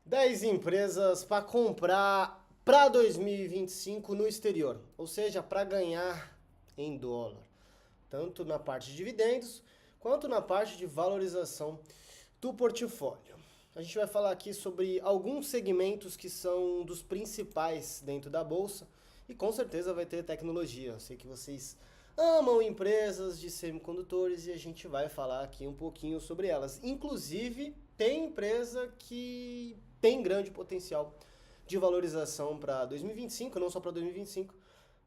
10 empresas para comprar para 2025 no exterior, ou seja, para ganhar em dólar, tanto na parte de dividendos quanto na parte de valorização do portfólio. A gente vai falar aqui sobre alguns segmentos que são dos principais dentro da bolsa e com certeza vai ter tecnologia. Eu sei que vocês amam empresas de semicondutores e a gente vai falar aqui um pouquinho sobre elas. Inclusive, tem empresa que tem grande potencial de valorização para 2025, não só para 2025,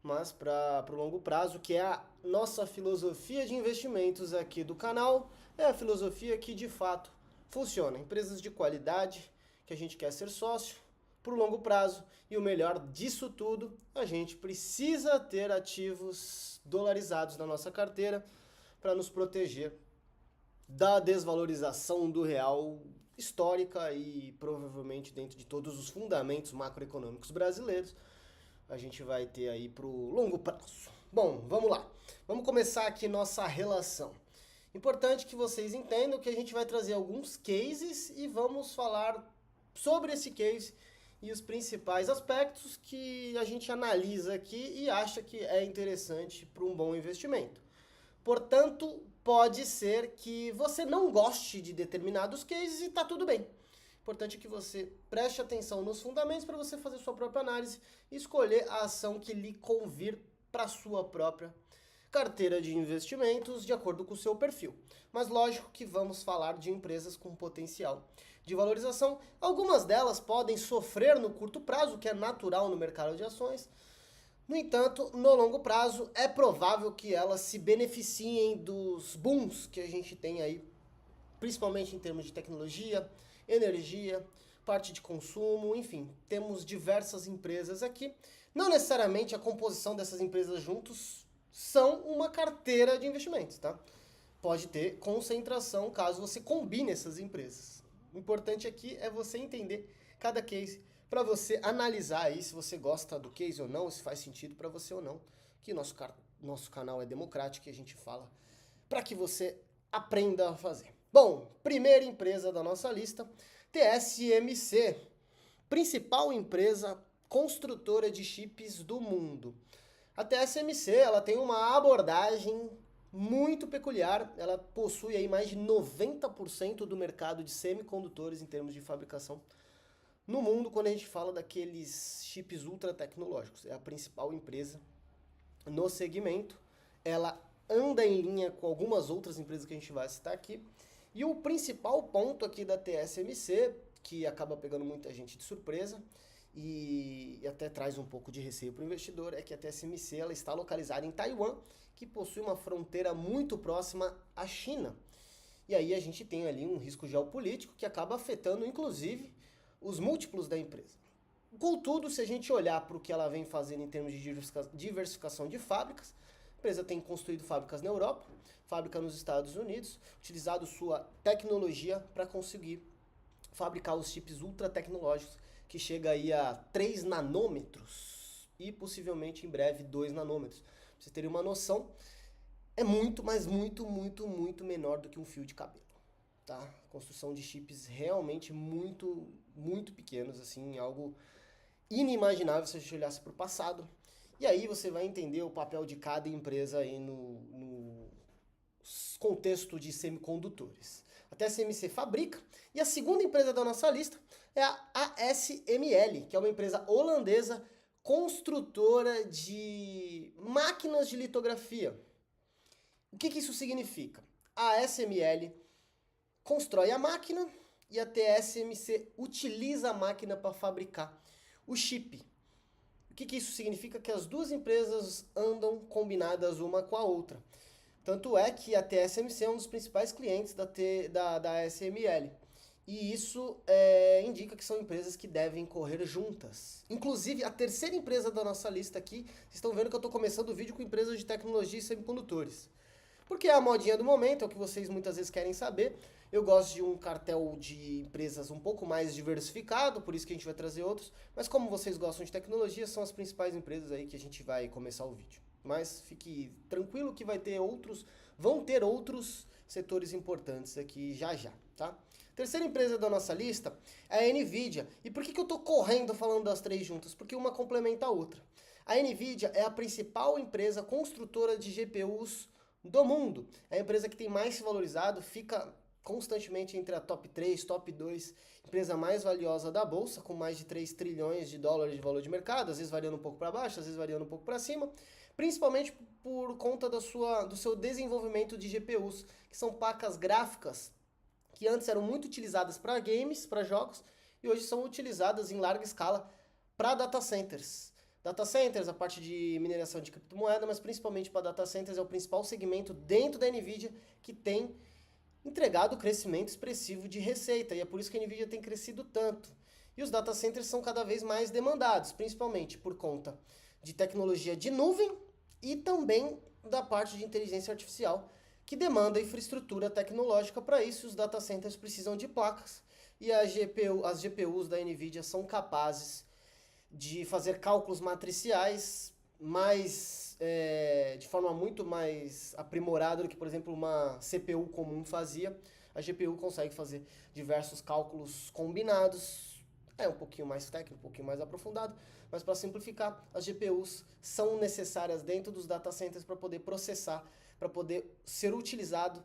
mas para o longo prazo, que é a nossa filosofia de investimentos aqui do canal. É a filosofia que de fato funciona. Empresas de qualidade, que a gente quer ser sócio, por longo prazo. E o melhor disso tudo, a gente precisa ter ativos dolarizados na nossa carteira para nos proteger da desvalorização do real histórica e provavelmente dentro de todos os fundamentos macroeconômicos brasileiros, a gente vai ter aí para o longo prazo. Bom, vamos lá. Vamos começar aqui nossa relação. Importante que vocês entendam que a gente vai trazer alguns cases e vamos falar sobre esse case e os principais aspectos que a gente analisa aqui e acha que é interessante para um bom investimento. Portanto, pode ser que você não goste de determinados cases e tá tudo bem. Importante é que você preste atenção nos fundamentos para você fazer sua própria análise e escolher a ação que lhe convir para sua própria carteira de investimentos de acordo com o seu perfil. Mas lógico que vamos falar de empresas com potencial de valorização. Algumas delas podem sofrer no curto prazo, que é natural no mercado de ações. No entanto, no longo prazo, é provável que elas se beneficiem dos booms que a gente tem aí, principalmente em termos de tecnologia, energia, parte de consumo, enfim, temos diversas empresas aqui. Não necessariamente a composição dessas empresas juntos são uma carteira de investimentos, tá? Pode ter concentração caso você combine essas empresas. O importante aqui é você entender cada case para você analisar aí se você gosta do case ou não, se faz sentido para você ou não, que nosso canal é democrático e a gente fala para que você aprenda a fazer. Bom, primeira empresa da nossa lista, TSMC, principal empresa construtora de chips do mundo. A TSMC, ela tem uma abordagem muito peculiar, ela possui aí mais de 90% do mercado de semicondutores em termos de fabricação no mundo quando a gente fala daqueles chips ultra tecnológicos. É a principal empresa no segmento, ela anda em linha com algumas outras empresas que a gente vai citar aqui. E o principal ponto aqui da TSMC, que acaba pegando muita gente de surpresa e até traz um pouco de receio para o investidor, é que a TSMC ela está localizada em Taiwan, que possui uma fronteira muito próxima à China. E aí a gente tem ali um risco geopolítico que acaba afetando, inclusive, os múltiplos da empresa. Contudo, se a gente olhar para o que ela vem fazendo em termos de diversificação de fábricas, a empresa tem construído fábricas na Europa, fábrica nos Estados Unidos, utilizado sua tecnologia para conseguir fabricar os chips ultra tecnológicos, que chega aí a 3 nanômetros e possivelmente em breve 2 nanômetros. Pra vocês terem uma noção, é muito, mas muito menor do que um fio de cabelo. Tá? Construção de chips realmente muito pequenos, assim, algo inimaginável se a gente olhasse para o passado. E aí você vai entender o papel de cada empresa aí no contexto de semicondutores. A TSMC fabrica, e a segunda empresa da nossa lista é a ASML, que é uma empresa holandesa construtora de máquinas de litografia. O que isso significa? A ASML constrói a máquina e a TSMC utiliza a máquina para fabricar o chip. O que isso significa? Que as duas empresas andam combinadas uma com a outra. Tanto é que a TSMC é um dos principais clientes da ASML. E isso indica que são empresas que devem correr juntas. Inclusive, a terceira empresa da nossa lista aqui, vocês estão vendo que eu estou começando o vídeo com empresas de tecnologia e semicondutores. Porque é a modinha do momento, é o que vocês muitas vezes querem saber. Eu gosto de um cartel de empresas um pouco mais diversificado, por isso que a gente vai trazer outros. Mas como vocês gostam de tecnologia, são as principais empresas aí que a gente vai começar o vídeo. Mas fique tranquilo que vão ter outros setores importantes aqui já, tá? Terceira empresa da nossa lista é a NVIDIA. E por que eu estou correndo falando das três juntas? Porque uma complementa a outra. A NVIDIA é a principal empresa construtora de GPUs do mundo. É a empresa que tem mais se valorizado, fica constantemente entre a top 3, top 2, empresa mais valiosa da bolsa, com mais de 3 trilhões de dólares de valor de mercado, às vezes variando um pouco para baixo, às vezes variando um pouco para cima, principalmente por conta do seu desenvolvimento de GPUs, que são placas gráficas que antes eram muito utilizadas para games, para jogos, e hoje são utilizadas em larga escala para data centers. Data centers, a parte de mineração de criptomoeda, mas principalmente para data centers é o principal segmento dentro da NVIDIA que tem entregado crescimento expressivo de receita, e é por isso que a NVIDIA tem crescido tanto. E os data centers são cada vez mais demandados, principalmente por conta de tecnologia de nuvem e também da parte de inteligência artificial, que demanda infraestrutura tecnológica. Para isso, os data centers precisam de placas, e as GPUs da NVIDIA são capazes de fazer cálculos matriciais de forma muito mais aprimorada do que, por exemplo, uma CPU comum fazia. A GPU consegue fazer diversos cálculos combinados, é um pouquinho mais técnico, um pouquinho mais aprofundado, mas para simplificar, as GPUs são necessárias dentro dos data centers para poder processar, para poder ser utilizado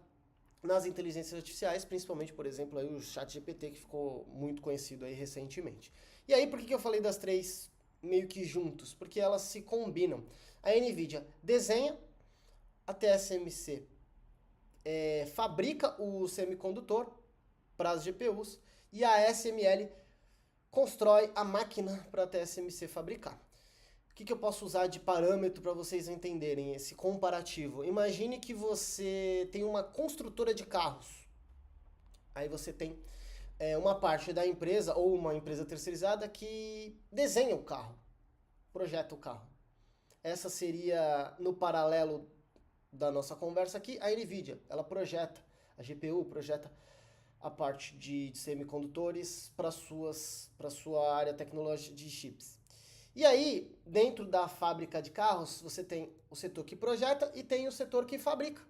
nas inteligências artificiais, principalmente, por exemplo, aí o ChatGPT, que ficou muito conhecido aí recentemente. E aí, por que eu falei das três meio que juntos? Porque elas se combinam. A NVIDIA desenha, a TSMC fabrica o semicondutor para as GPUs e a ASML constrói a máquina para a TSMC fabricar. O que eu posso usar de parâmetro para vocês entenderem esse comparativo? Imagine que você tem uma construtora de carros. Aí você tem uma parte da empresa ou uma empresa terceirizada que desenha o carro, projeta o carro. Essa seria, no paralelo da nossa conversa aqui, a NVIDIA. Ela projeta, a GPU projeta a parte de semicondutores para sua área tecnológica de chips. E aí, dentro da fábrica de carros, você tem o setor que projeta e tem o setor que fabrica.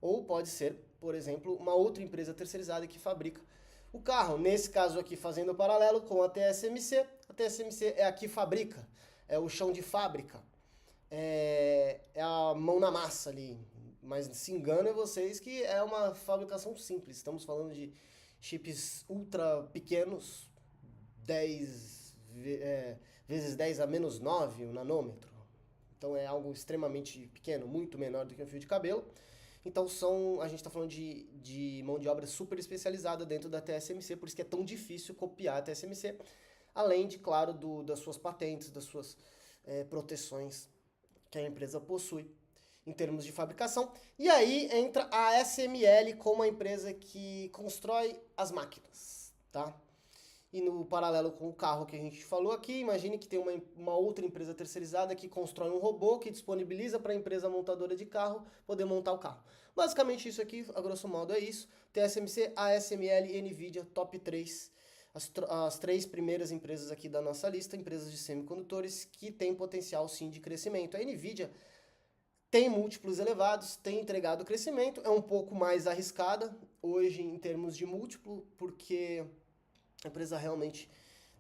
Ou pode ser, por exemplo, uma outra empresa terceirizada que fabrica o carro. Nesse caso aqui, fazendo o paralelo com a TSMC é a que fabrica, é o chão de fábrica, é a mão na massa ali. Mas se enganem vocês que é uma fabricação simples. Estamos falando de chips ultra pequenos, 10 vezes 10 a menos 9 o nanômetro. Então é algo extremamente pequeno, muito menor do que um fio de cabelo. Então a gente está falando de mão de obra super especializada dentro da TSMC, por isso que é tão difícil copiar a TSMC, além de, claro, das suas patentes, das suas proteções que a empresa possui em termos de fabricação. E aí entra a ASML como a empresa que constrói as máquinas, tá? E no paralelo com o carro que a gente falou aqui, imagine que tem uma outra empresa terceirizada que constrói um robô que disponibiliza para a empresa montadora de carro poder montar o carro. Basicamente isso aqui, a grosso modo, é isso. TSMC, ASML e NVIDIA, top 3. As três primeiras empresas aqui da nossa lista, empresas de semicondutores que têm potencial sim de crescimento. A NVIDIA tem múltiplos elevados, tem entregado crescimento, é um pouco mais arriscada hoje em termos de múltiplo, porque a empresa realmente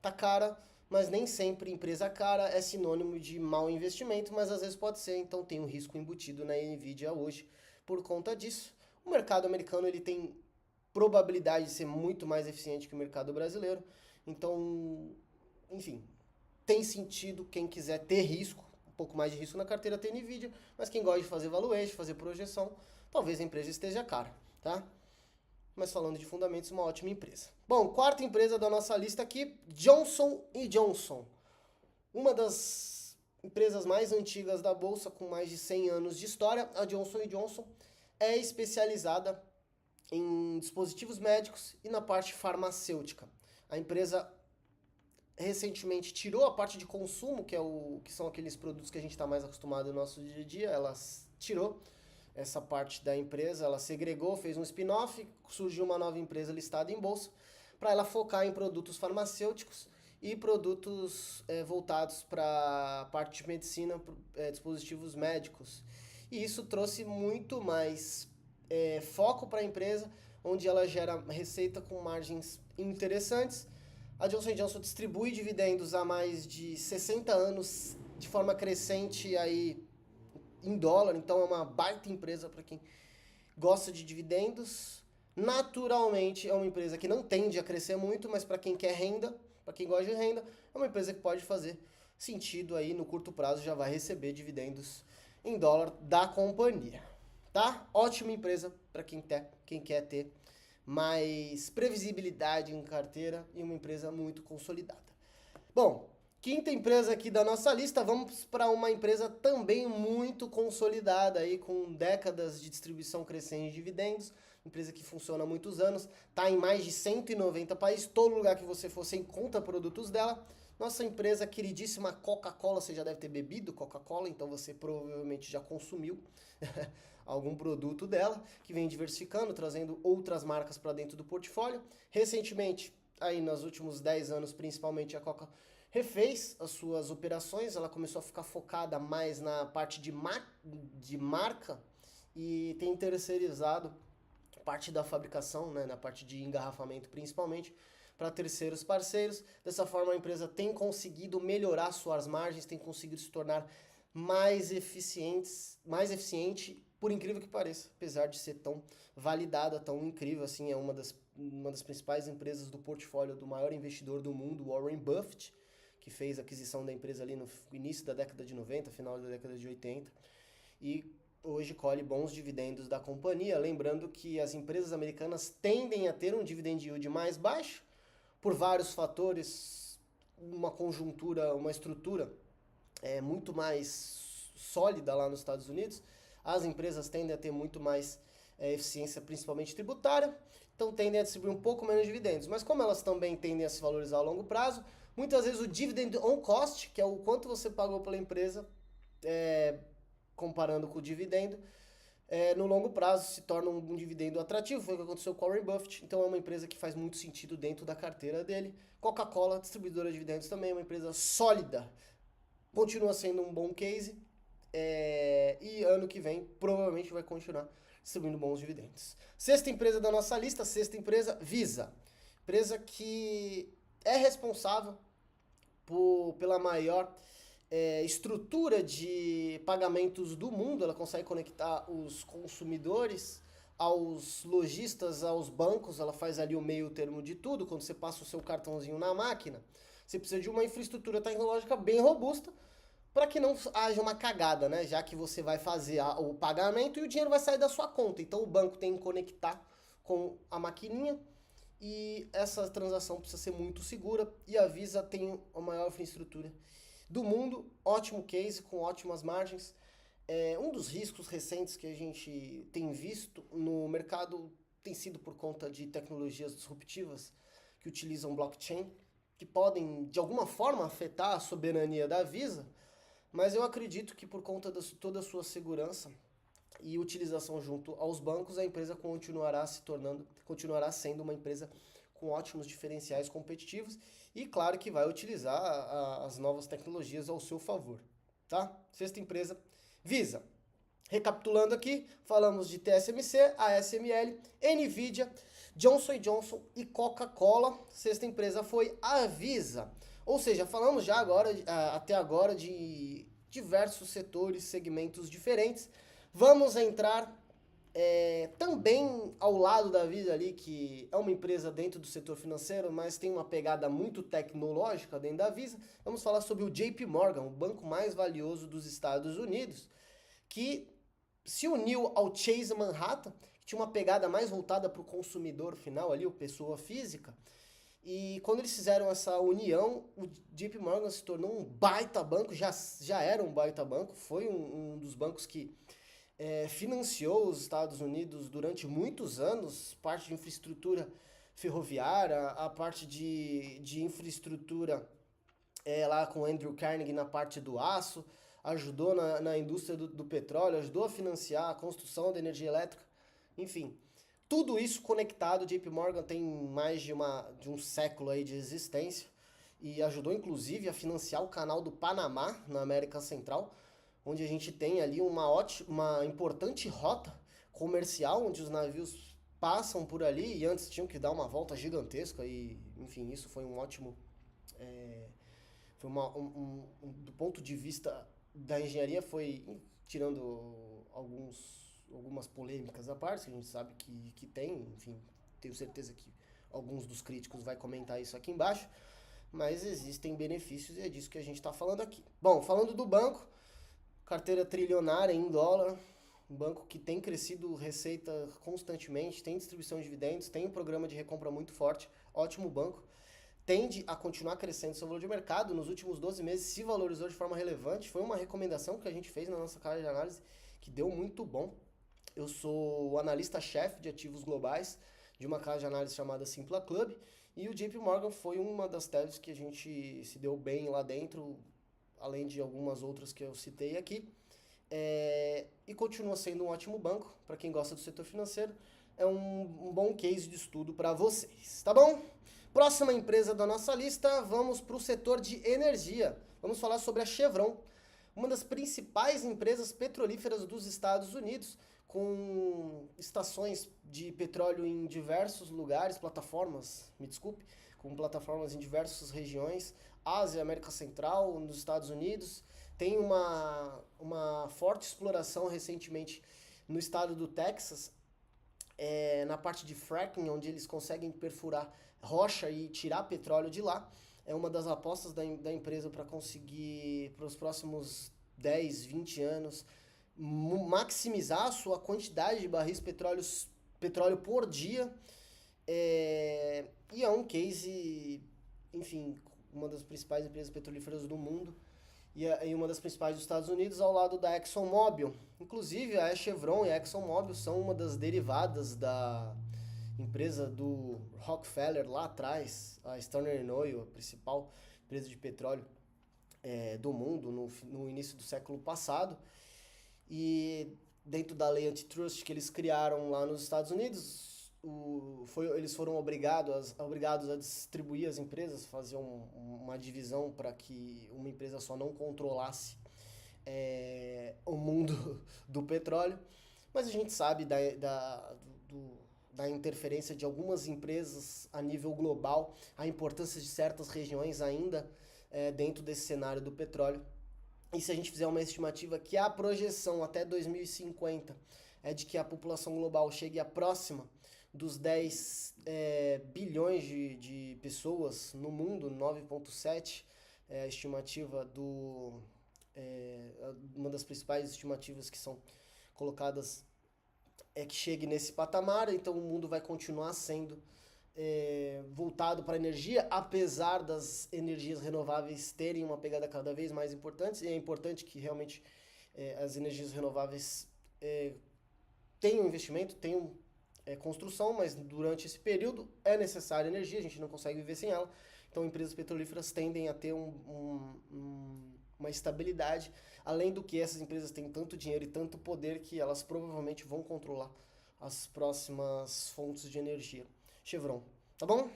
tá cara, mas nem sempre empresa cara é sinônimo de mau investimento, mas às vezes pode ser, então tem um risco embutido na NVIDIA hoje por conta disso. O mercado americano ele tem probabilidade de ser muito mais eficiente que o mercado brasileiro, então, enfim, tem sentido quem quiser ter risco, um pouco mais de risco na carteira ter NVIDIA, mas quem gosta de fazer valuation, fazer projeção, talvez a empresa esteja cara, tá? Mas falando de fundamentos, uma ótima empresa. Bom, quarta empresa da nossa lista aqui, Johnson & Johnson. Uma das empresas mais antigas da bolsa, com mais de 100 anos de história. A Johnson & Johnson é especializada em dispositivos médicos e na parte farmacêutica. A empresa recentemente tirou a parte de consumo, que são aqueles produtos que a gente está mais acostumado no nosso dia a dia, ela tirou essa parte da empresa, ela segregou, fez um spin-off, surgiu uma nova empresa listada em bolsa, para ela focar em produtos farmacêuticos e produtos voltados para a parte de medicina, dispositivos médicos. E isso trouxe muito mais foco para a empresa, onde ela gera receita com margens interessantes. A Johnson & Johnson distribui dividendos há mais de 60 anos de forma crescente aí em dólar, então é uma baita empresa para quem gosta de dividendos. Naturalmente é uma empresa que não tende a crescer muito, mas para quem quer renda, para quem gosta de renda, é uma empresa que pode fazer sentido aí no curto prazo, já vai receber dividendos em dólar da companhia, tá? Ótima empresa para quem quer ter mais previsibilidade em carteira e uma empresa muito consolidada. Bom, quinta empresa aqui da nossa lista, vamos para uma empresa também muito consolidada aí, com décadas de distribuição crescente de dividendos, empresa que funciona há muitos anos, está em mais de 190 países, todo lugar que você for, você encontra produtos dela. Nossa empresa queridíssima Coca-Cola, você já deve ter bebido Coca-Cola, então você provavelmente já consumiu algum produto dela, que vem diversificando, trazendo outras marcas para dentro do portfólio. Recentemente, aí nos últimos 10 anos, principalmente a Coca refez as suas operações, ela começou a ficar focada mais na parte de marca e tem terceirizado parte da fabricação, né, na parte de engarrafamento principalmente, para terceiros parceiros. Dessa forma, a empresa tem conseguido melhorar suas margens, tem conseguido se tornar mais eficiente, por incrível que pareça, apesar de ser tão validada, tão incrível assim, é uma das principais empresas do portfólio do maior investidor do mundo, Warren Buffett, que fez a aquisição da empresa ali no início da década de 90, final da década de 80, e hoje colhe bons dividendos da companhia, lembrando que as empresas americanas tendem a ter um dividend yield mais baixo, por vários fatores, uma conjuntura, uma estrutura muito mais sólida lá nos Estados Unidos, as empresas tendem a ter muito mais eficiência, principalmente tributária, então tendem a distribuir um pouco menos de dividendos. Mas como elas também tendem a se valorizar a longo prazo, muitas vezes o dividend on cost, que é o quanto você pagou pela empresa, comparando com o dividendo, no longo prazo se torna um dividendo atrativo, foi o que aconteceu com o Warren Buffett, então é uma empresa que faz muito sentido dentro da carteira dele. Coca-Cola, distribuidora de dividendos também, é uma empresa sólida, continua sendo um bom case, e ano que vem provavelmente vai continuar distribuindo bons dividendos. Sexta empresa da nossa lista, sexta empresa, Visa, empresa que é responsável pela maior estrutura de pagamentos do mundo. Ela consegue conectar os consumidores aos lojistas, aos bancos, ela faz ali o meio termo de tudo. Quando você passa o seu cartãozinho na máquina, você precisa de uma infraestrutura tecnológica bem robusta para que não haja uma cagada, né? Já que você vai fazer o pagamento e o dinheiro vai sair da sua conta. Então o banco tem que conectar com a maquininha e essa transação precisa ser muito segura, e a Visa tem a maior infraestrutura do mundo, ótimo case, com ótimas margens. Um dos riscos recentes que a gente tem visto no mercado tem sido por conta de tecnologias disruptivas que utilizam blockchain, que podem de alguma forma afetar a soberania da Visa, mas eu acredito que por conta de toda a sua segurança e utilização junto aos bancos, a empresa continuará sendo uma empresa com ótimos diferenciais competitivos e claro que vai utilizar as novas tecnologias ao seu favor, tá? Sexta empresa, Visa. Recapitulando aqui, falamos de TSMC, ASML, Nvidia, Johnson & Johnson e Coca-Cola. Sexta empresa foi a Visa. Ou seja, falamos já até agora de diversos setores, segmentos diferentes. Vamos entrar também ao lado da Visa ali, que é uma empresa dentro do setor financeiro, mas tem uma pegada muito tecnológica dentro da Visa. Vamos falar sobre o JP Morgan, o banco mais valioso dos Estados Unidos, que se uniu ao Chase Manhattan, que tinha uma pegada mais voltada para o consumidor final ali, o pessoa física. E quando eles fizeram essa união, o JP Morgan se tornou um baita banco, já era um baita banco, foi um dos bancos que financiou os Estados Unidos durante muitos anos, parte de infraestrutura ferroviária, a parte de infraestrutura lá com Andrew Carnegie na parte do aço, ajudou na indústria do petróleo, ajudou a financiar a construção da energia elétrica, enfim. Tudo isso conectado, o JP Morgan tem mais de um século aí de existência e ajudou inclusive a financiar o canal do Panamá na América Central, onde a gente tem ali uma importante rota comercial, onde os navios passam por ali e antes tinham que dar uma volta gigantesca e, enfim, isso foi um ótimo... foi do ponto de vista da engenharia, foi, tirando algumas polêmicas à parte, que a gente sabe que tem, enfim, tenho certeza que alguns dos críticos vai comentar isso aqui embaixo, mas existem benefícios e é disso que a gente está falando aqui. Bom, falando do banco, carteira trilionária em dólar, um banco que tem crescido receita constantemente, tem distribuição de dividendos, tem um programa de recompra muito forte, ótimo banco, tende a continuar crescendo seu valor de mercado. Nos últimos 12 meses se valorizou de forma relevante, foi uma recomendação que a gente fez na nossa casa de análise que deu muito bom. Eu sou o analista-chefe de ativos globais de uma casa de análise chamada Simpla Club e o JP Morgan foi uma das teses que a gente se deu bem lá dentro, além de algumas outras que eu citei aqui. E continua sendo um ótimo banco para quem gosta do setor financeiro. É um bom case de estudo para vocês, tá bom? Próxima empresa da nossa lista, vamos para o setor de energia. Vamos falar sobre a Chevron, uma das principais empresas petrolíferas dos Estados Unidos, com estações de petróleo em diversos lugares, com plataformas em diversas regiões, Ásia, América Central, nos Estados Unidos. Tem uma forte exploração recentemente no estado do Texas, na parte de fracking, onde eles conseguem perfurar rocha e tirar petróleo de lá. É uma das apostas da empresa para conseguir, para os próximos 10, 20 anos, maximizar a sua quantidade de barris de petróleo por dia. E é um case, enfim, uma das principais empresas petrolíferas do mundo e uma das principais dos Estados Unidos, ao lado da ExxonMobil. Inclusive, a Chevron e a ExxonMobil são uma das derivadas da empresa do Rockefeller lá atrás, a Standard Oil, a principal empresa de petróleo do mundo no início do século passado. E dentro da lei antitrust que eles criaram lá nos Estados Unidos, eles foram obrigados a distribuir as empresas, fazer uma divisão para que uma empresa só não controlasse o mundo do petróleo. Mas a gente sabe da interferência de algumas empresas a nível global, a importância de certas regiões ainda dentro desse cenário do petróleo. E se a gente fizer uma estimativa que a projeção até 2050 é de que a população global chegue a próxima dos 10 bilhões de pessoas no mundo, 9,7 é a estimativa uma das principais estimativas que são colocadas que chegue nesse patamar. Então o mundo vai continuar sendo voltado para a energia, apesar das energias renováveis terem uma pegada cada vez mais importante, e é importante que realmente as energias renováveis tenham investimento, tenham construção, mas durante esse período é necessária energia, a gente não consegue viver sem ela. Então empresas petrolíferas tendem a ter uma estabilidade, além do que essas empresas têm tanto dinheiro e tanto poder que elas provavelmente vão controlar as próximas fontes de energia. Chevron, tá bom?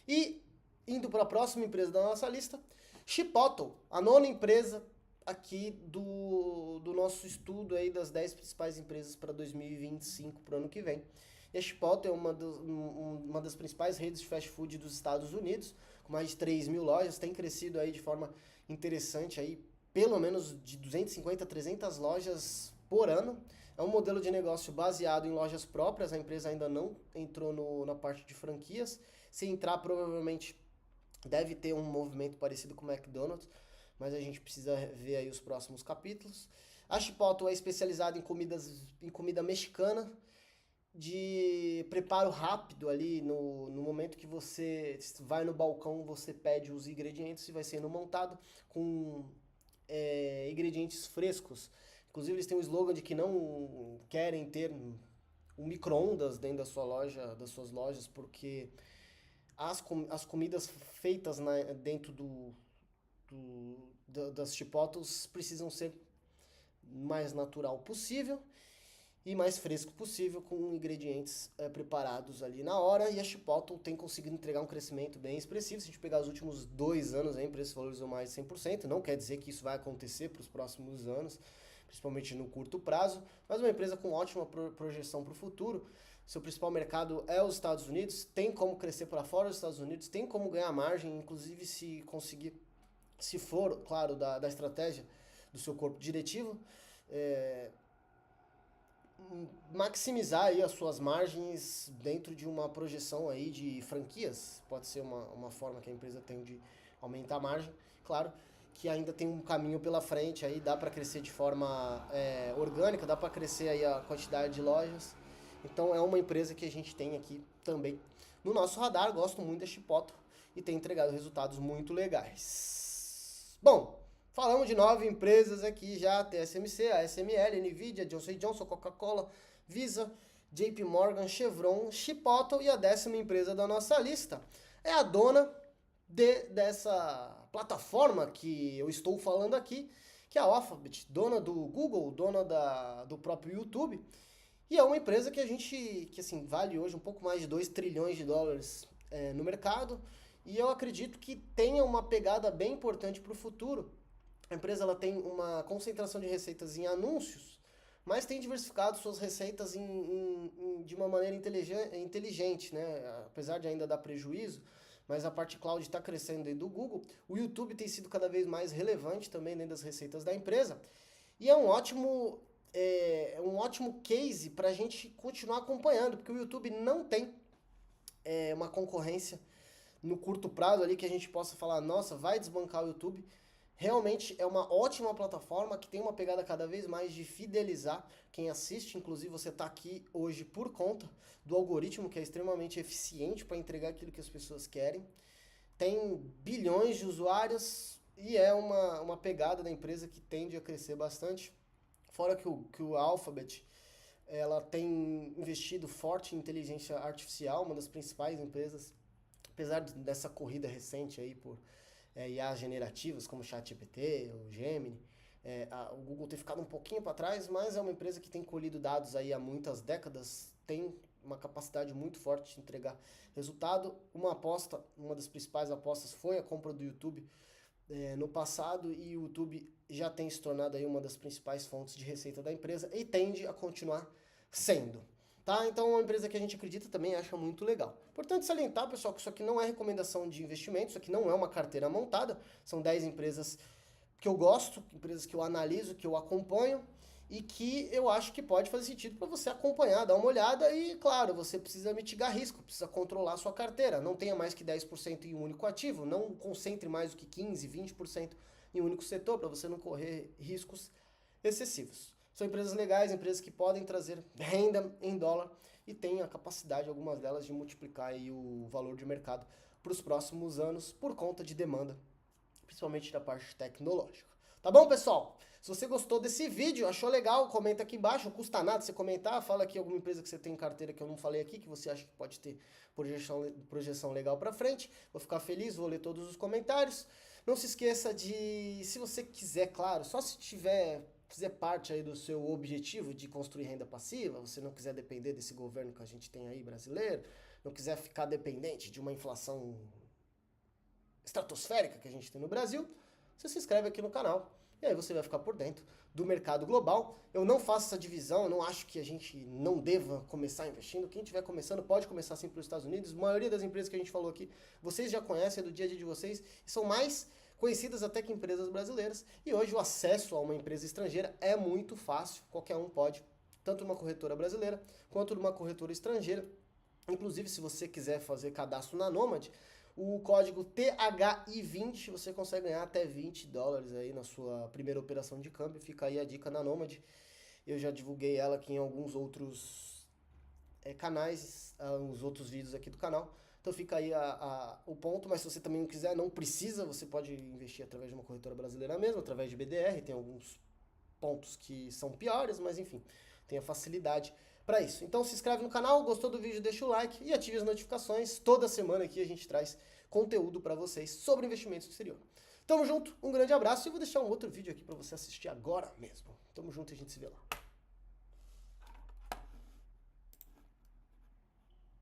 E indo para a próxima empresa da nossa lista, Chipotle, a nona empresa aqui do nosso estudo aí das 10 principais empresas para 2025, para o ano que vem. E a Chipotle é uma das principais redes de fast food dos Estados Unidos, com mais de 3 mil lojas, tem crescido aí de forma interessante, aí, pelo menos de 250 a 300 lojas por ano. É um modelo de negócio baseado em lojas próprias, a empresa ainda não entrou na parte de franquias. Se entrar, provavelmente deve ter um movimento parecido com o McDonald's, mas a gente precisa ver aí os próximos capítulos. A Chipotle é especializada em comida mexicana, de preparo rápido ali, no momento que você vai no balcão, você pede os ingredientes e vai sendo montado com ingredientes frescos. Inclusive eles têm um slogan de que não querem ter um micro-ondas dentro das suas lojas, porque as comidas feitas dentro das Chipotles precisam ser mais natural possível e mais fresco possível, com ingredientes preparados ali na hora. E a Chipotle tem conseguido entregar um crescimento bem expressivo. Se a gente pegar os últimos 2 anos, a empresa se valorizou mais de 100%. Não quer dizer que isso vai acontecer para os próximos anos, principalmente no curto prazo, mas uma empresa com ótima projeção para o futuro. seu principal mercado é os Estados Unidos, tem como crescer para fora dos Estados Unidos, tem como ganhar margem, inclusive se conseguir, se for, claro, da estratégia do seu corpo diretivo, maximizar aí as suas margens dentro de uma projeção aí de franquias, pode ser uma forma que a empresa tem de aumentar a margem, claro, que ainda tem um caminho pela frente, aí dá para crescer de forma orgânica, dá para crescer aí a quantidade de lojas. Então é uma empresa que a gente tem aqui também no nosso radar, gosto muito da Chipotle e tem entregado resultados muito legais. Bom, falamos de 9 empresas aqui já, TSMC, ASML, Nvidia, Johnson & Johnson, Coca-Cola, Visa, JP Morgan, Chevron, Chipotle, e a 10ª empresa da nossa lista é a dona dessa plataforma que eu estou falando aqui, que é a Alphabet, dona do Google, dona do próprio YouTube, e é uma empresa que assim, vale hoje um pouco mais de 2 trilhões de dólares no mercado, e eu acredito que tenha uma pegada bem importante para o futuro. A empresa ela tem uma concentração de receitas em anúncios, mas tem diversificado suas receitas de uma maneira inteligente, né? Apesar de ainda dar prejuízo, mas a parte cloud está crescendo dentro do Google. O YouTube tem sido cada vez mais relevante também dentro das receitas da empresa. E é um ótimo case para a gente continuar acompanhando, porque o YouTube não tem uma concorrência no curto prazo ali que a gente possa falar, nossa, vai desbancar o YouTube. Realmente é uma ótima plataforma que tem uma pegada cada vez mais de fidelizar quem assiste. Inclusive você está aqui hoje por conta do algoritmo que é extremamente eficiente para entregar aquilo que as pessoas querem. Tem bilhões de usuários e é uma pegada da empresa que tende a crescer bastante. Fora que o Alphabet ela tem investido forte em inteligência artificial, uma das principais empresas, apesar dessa corrida recente aí por IA generativas como o ChatGPT, o Gemini, o Google tem ficado um pouquinho para trás, mas é uma empresa que tem colhido dados aí há muitas décadas, tem uma capacidade muito forte de entregar resultado. Uma das principais apostas foi a compra do YouTube no passado, e o YouTube já tem se tornado aí uma das principais fontes de receita da empresa e tende a continuar sendo. Tá? Então é uma empresa que a gente acredita também acha muito legal. Importante salientar, pessoal, que isso aqui não é recomendação de investimento, isso aqui não é uma carteira montada, são 10 empresas que eu gosto, empresas que eu analiso, que eu acompanho e que eu acho que pode fazer sentido para você acompanhar, dar uma olhada e, claro, você precisa mitigar risco, precisa controlar a sua carteira, não tenha mais que 10% em um único ativo, não concentre mais do que 15%, 20% em um único setor para você não correr riscos excessivos. São empresas legais, empresas que podem trazer renda em dólar e têm a capacidade, algumas delas, de multiplicar aí o valor de mercado para os próximos anos por conta de demanda, principalmente da parte tecnológica. Tá bom, pessoal? Se você gostou desse vídeo, achou legal, comenta aqui embaixo, não custa nada você comentar, fala aqui alguma empresa que você tem em carteira que eu não falei aqui, que você acha que pode ter projeção legal para frente. Vou ficar feliz, vou ler todos os comentários. Não se esqueça de, se você quiser, claro, só se fizer parte aí do seu objetivo de construir renda passiva, você não quiser depender desse governo que a gente tem aí brasileiro, não quiser ficar dependente de uma inflação estratosférica que a gente tem no Brasil, você se inscreve aqui no canal e aí você vai ficar por dentro do mercado global. Eu não faço essa divisão, eu não acho que a gente não deva começar investindo. Quem estiver começando pode começar sim pelos Estados Unidos. A maioria das empresas que a gente falou aqui, vocês já conhecem, é do dia a dia de vocês e são mais conhecidas até que empresas brasileiras. E hoje o acesso a uma empresa estrangeira é muito fácil, qualquer um pode, tanto numa corretora brasileira quanto numa corretora estrangeira. Inclusive, se você quiser fazer cadastro na Nomad, o código THI20 você consegue ganhar até $20 aí na sua primeira operação de câmbio. Fica aí a dica na Nomad. Eu já divulguei ela aqui em alguns outros canais, os outros vídeos aqui do canal. Então fica aí o ponto, mas se você também não quiser, não precisa, você pode investir através de uma corretora brasileira mesmo, através de BDR, tem alguns pontos que são piores, mas enfim, tem a facilidade para isso. Então se inscreve no canal, gostou do vídeo, deixa o like e ative as notificações. Toda semana aqui a gente traz conteúdo para vocês sobre investimentos no exterior. Tamo junto, um grande abraço e eu vou deixar um outro vídeo aqui para você assistir agora mesmo. Tamo junto e a gente se vê lá.